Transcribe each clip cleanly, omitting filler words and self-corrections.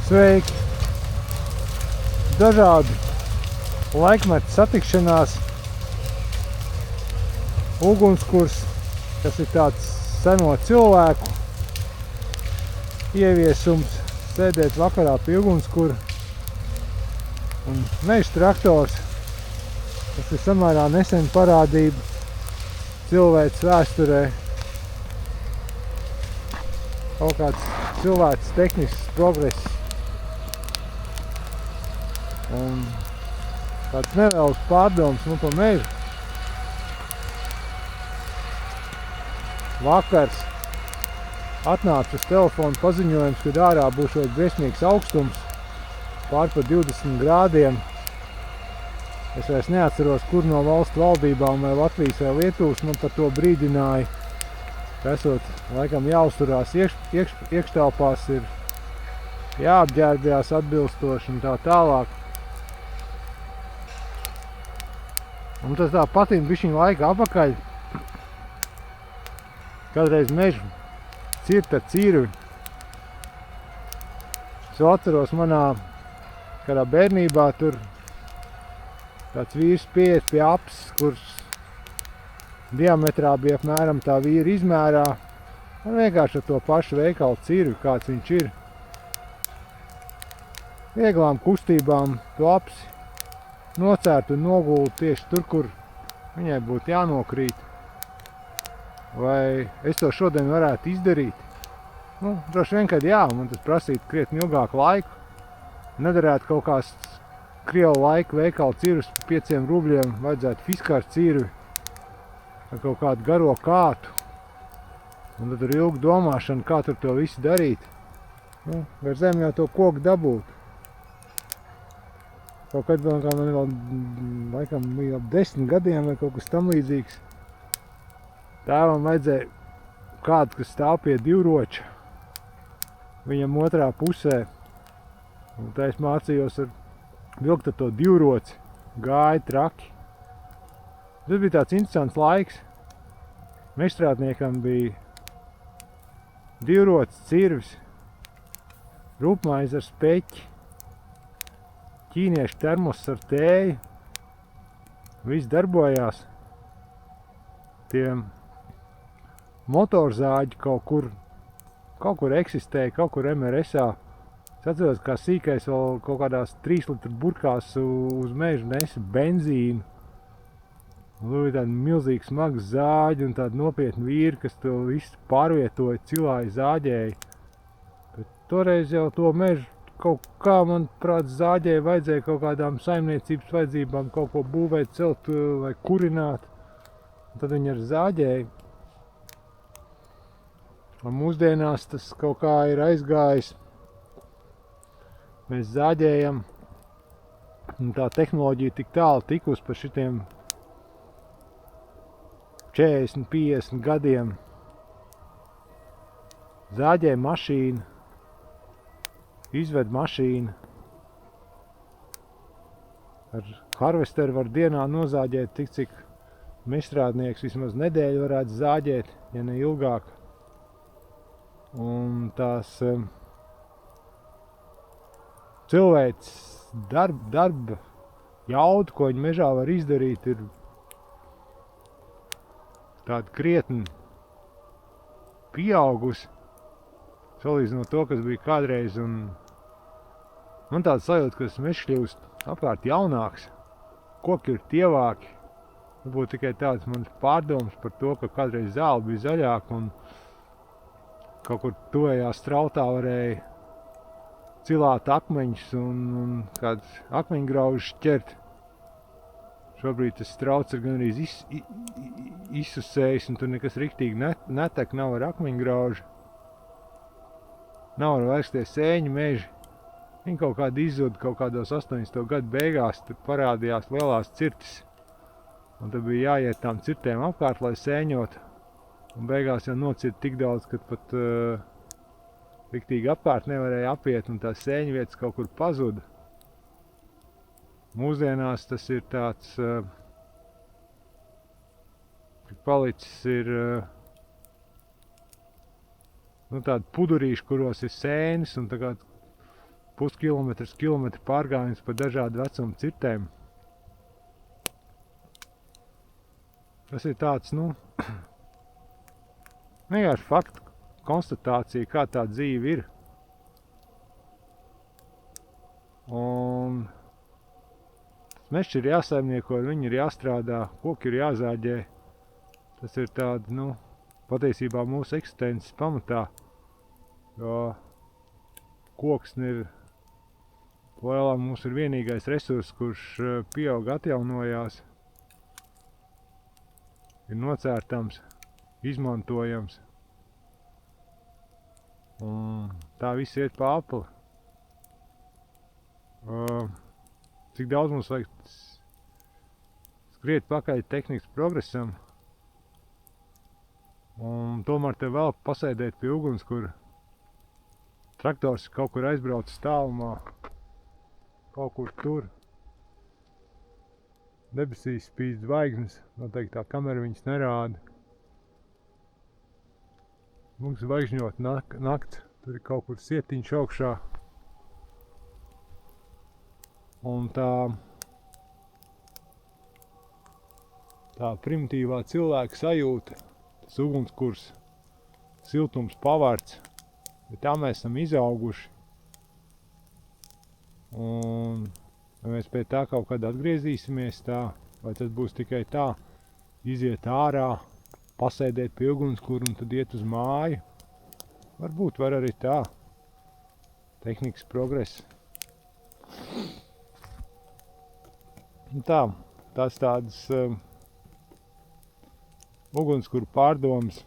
Sveiki! Dažādi laikmetu satikšanās, ugunskurs, kas ir tāds seno cilvēku ieviesums, sēdēt vakarā pie ugunskura, un meža traktors, kas ir samērā nesen parādība cilvēces vēsturē, kaut kāds cilvēks tehnisks progress. Un tāds nevēlas pārdoms pa mežu. Vakars atnāca uz telefonu paziņojums, kad ārā būs briesmīgs augstums, pār par 20 grādiem. Es vairs neatceros, kur no valstu valdībām, vai Latvijas vai Lietuvas, man par to brīdināja, ka esot laikam jāuzturās iekštelpās, ir jāapģērbjās atbilstoši un tā tālāk. Un tas tā patīk bišķiņ laika apakaļ, kādreiz mežu cirt ar cirvi. Es atceros manā kādā bērnībā tur tāds vīrs pieiet pie apses, kurš diametrā bija apmēram tā vīra izmērā, un vienkārši ar to pašu veikalu cirvi, kāds viņš ir. Vieglām kustībām to apsi nocērt un nogult tieši tur, kur viņai būtu jānokrīt. Vai es to šodien varētu izdarīt? Droši vien, kad jā, man tas prasītu krietni ilgāku laiku. Nedarētu kaut kāds krievu laika veikalu cirvis par 5 rubļiem, vajadzētu fiskāru cirvi ar kaut kādu garo kātu. Un tad ir ilga domāšana, kā tur to visu darīt. Gar zem jau to koku dabūt. Kaut kad man vēl laikam bija ap 10 gadiem vai kaut kas tam līdzīgs. Tēvam vajadzēja kādu, kas stāv pie divroča, viņam otrā pusē. Un tā es mācījos ar vilkt ar to divroci, gāja traki. Tas bija tāds interesants laiks. Mežstrādniekam bija divrocis, cirvis, rupmaize ar speķi, ķīniešu termos ar tēju. Viss darbojās. Tie motorzāģi kaut kur eksistēja, kaut kur MRSā. Es atceros, kā sīkais vēl kaut kādās 3 litru burkās uz mežu nesa benzīnu. Un tur bija tādi milzīgi smagi zāģi un tādi nopietni vīri, kas to visu pārvietoja, cilāja, zāģēja. Bet toreiz jau to mežu kaut kā, manuprāt, zāģēja vajadzēja kaut kādām saimniecības vajadzībām kaut ko būvēt, celt vai kurināt. Un tad viņi ar zāģēja. Un mūsdienās tas kaut kā ir aizgājis. Mēs zāģējam, un tā tehnoloģija tik tālu tikus par šitiem 40, 50 gadiem. Zāģē mašīna, izved mašīna. Ar harvesteru var dienā nozāģēt tik, cik mežstrādnieks vismaz nedēļu varētu zāģēt, ja ne ilgāk. Un tās cilvēks darba jauda, ko viņi mežā var izdarīt, ir tāda krietni pieaugusi, salīdzinot to, kas bija kādreiz. Un man tāds sajūta, ka tas mežs kļūst apkārt jaunāks, koki ir tievāki. Varbūt tikai tāds mans pārdoms par to, ka kādreiz zāle bija zaļāka un kaut kur tuvējā strautā varēja cilāt akmeņus un kāds akmeņgraužus ķert. Šobrīd tas strauts ir gan arī izsusējis, un tur nekas riktīgi netek, nav ar akmeņgraužu. Nav vairs tie sēņu meži. Viņi kaut kādi izzuda kaut kādos 80. gadu beigās, tur parādījās lielās cirtis. Un tad bija jāiet tām cirtēm apkārt, lai sēņotu. Un beigās jau nocirta tik daudz, ka pat riktīgi apkārt nevarēja apiet, un tās sēņu vietas kaut kur pazuda. Mūsdienās tas ir tāds, palicis ir tādi pudurīši, kuros ir sēnes, un tā kā puskilometrs, kilometru pārgājiens pa dažādu vecumu cirtēm. Tas ir tāds, nu, vienkārši faktu konstatācija, kā tā dzīve ir. Un mežs ir jāsaimnieko, ar viņu ir jāstrādā, koki ir jāzāģē. Tas ir tāda, nu, patiesībā mūsu eksistences pamatā, jo koksne ir lielā mums ir vienīgais resurss, kurš pieaug atjaunojās, ir nocērtams, izmantojams. Un tā viss iet pa apli. Cik daudz mums vajag skriet pakaļ tehnikas progresam, un tomēr te vēl pasēdēt pie uguns, kur traktors kaut kur aizbraucis tālumā, kaut kur tur. Debesīs spīd zvaigznes, noteikti tā kamera viņas nerāda. Mums zvaigžņot nakts, tur ir kaut kur sietiņš augšā. Un tā primitīvā cilvēka sajūta, tas ugunskurs, siltums pavārds, bet tā mēs esam izauguši. Un vai mēs pie tā kaut kad atgriezīsimies tā, vai tas būs tikai tā, iziet ārā, pasēdēt pie ugunskura un tad iet uz māju. Varbūt var arī tā. Tehnikas progress. Un tā, tās tādas ugunskura pārdomas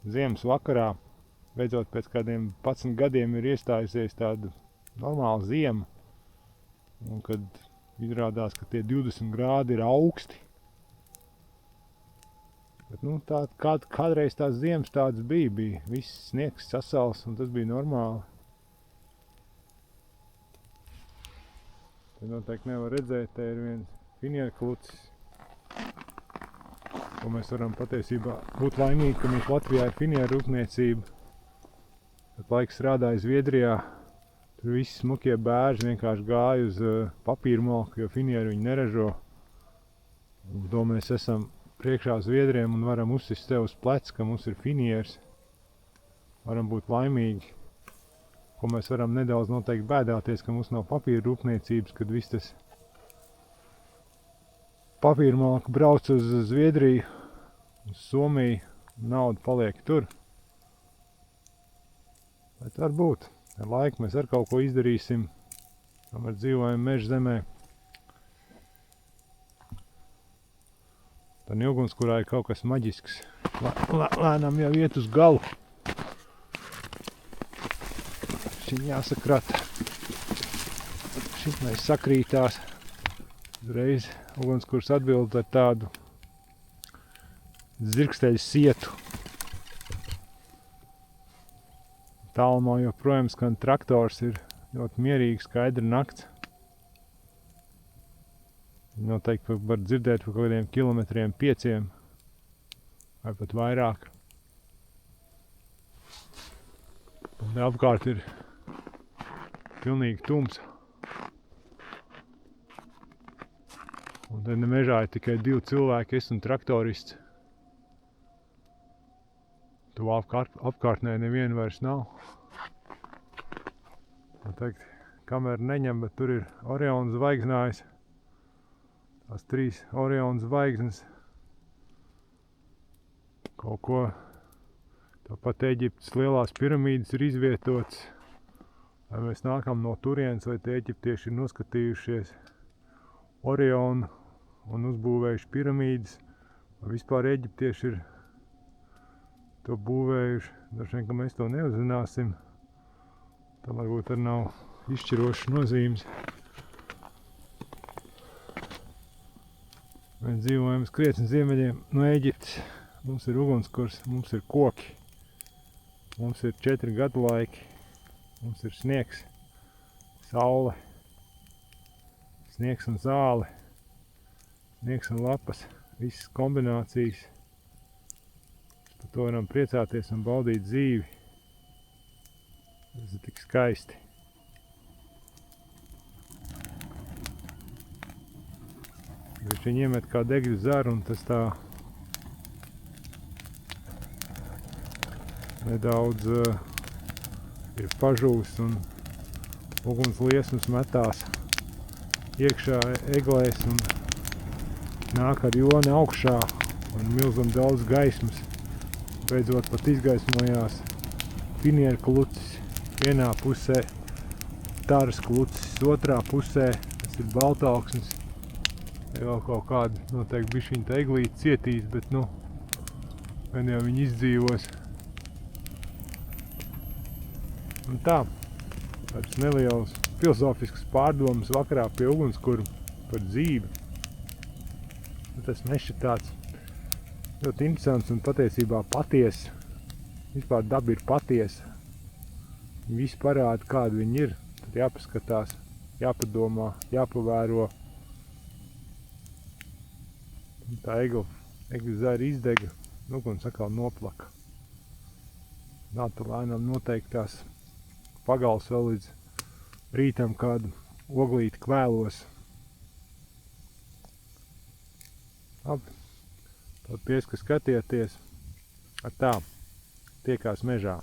ziemas vakarā. Beidzot pēc kādiem 11 gadiem ir iestājusies tāda normāla ziema. Un kad izrādās, ka tie 20 grādi ir augsti. Bet, nu, kādreiz tās ziemas tādas bija viss sniegs sasals, un tas bija normāli. Te noteikti nevar redzēt, te ir viens finierklucis, ko mēs varam patiesībā būt laimīgi, ka mums Latvijā ir finieru rūpniecība. Kad laiks strādāja Zviedrijā, tur visi smukie bērži vienkārši gāja uz papīrmalku, jo finieri viņi neražo. Un to mēs esam priekšā Zviedriem un varam uzsist sev uz pleca, ka mums ir finieris. Varam būt laimīgi, ko mēs varam nedaudz noteikti bēdāties, ka mums nav papīra rūpniecības, kad viss tas papīrmalka brauc uz Zviedriju, uz Somiju, nauda paliek tur. Bet varbūt ar laiku mēs ar kaut ko izdarīsim, kamēr dzīvojam meža zemē. Tā ugunskurā ir kaut kas maģisks. Lēnām jau iet uz galu. Šim jāsakrata. Šim mēs sakrītās. Uzreiz ugunskurs atbild ar tādu zirgsteļu sietu. Tālumā joprojām skan traktors, ir ļoti mierīgi, skaidra nakts. Noteikti var dzirdēt par kaut kādiem kilometriem 5 vai pat vairāk. Un apkārt ir pilnīgi tums. Un tad mežā ir tikai 2 cilvēki, es un traktorists. Tuvā apkārtnē neviena vairs nav. Noteikti kamera neņem, bet tur ir Oriona zvaigznājs. Tās 3 Oriona zvaigznes. Kaut ko. Tāpat Eģiptes lielās piramīdas ir izvietotas. Vai mēs nākam no turienes, vai tie eģiptieši ir noskatījušies Orionu un uzbūvējuši piramīdas. Vai vispār eģiptieši ir to būvējuši. Droši vien, ka mēs to neuzzināsim. Tā varbūt arī nav izšķirošas nozīmes. Mēs dzīvojam uz krietni ziemeļiem no Eģiptes. Mums ir ugunskurs, mums ir koki. Mums ir 4 gadu laiki. Mums ir sniegs, saule, sniegs un zāle, sniegs un lapas. Visas kombinācijas. Par to varam priecāties un baudīt dzīvi. Tas ir tik skaisti. Viņš viņi iemet kā degļu zaru un tas tā nedaudz ir pažūs un uguns liesmas metās iekšā eglēs un nāk ar joni augšā un milzam daudz gaismas. Beidzot pat izgaismojās finieru klucis vienā pusē, taras klucis otrā pusē, tas ir baltauksnis. Vēl kaut kāda noteikti bišķiņa tā eglīte cietīs, bet nu, gan jau viņi izdzīvos. Un tā, tāds neliels filozofisks pārdomas vakarā pie ugunskura par dzīvi. Tas mežs ir tāds ļoti interesants un patiesībā patiesa. Vispār daba ir patiesa. Viņi visi parāda, kādi viņi ir. Tad jāpaskatās, jāpadomā, jāpavēro. Un tā egļu zara izdega, uguns atkal noplaka. Nāta lēnām noteikti tās pagals vēl līdz rītam kādu oglīti kvēlos. Labi, paldies, ka skatieties. Ar tā, tiekās mežā.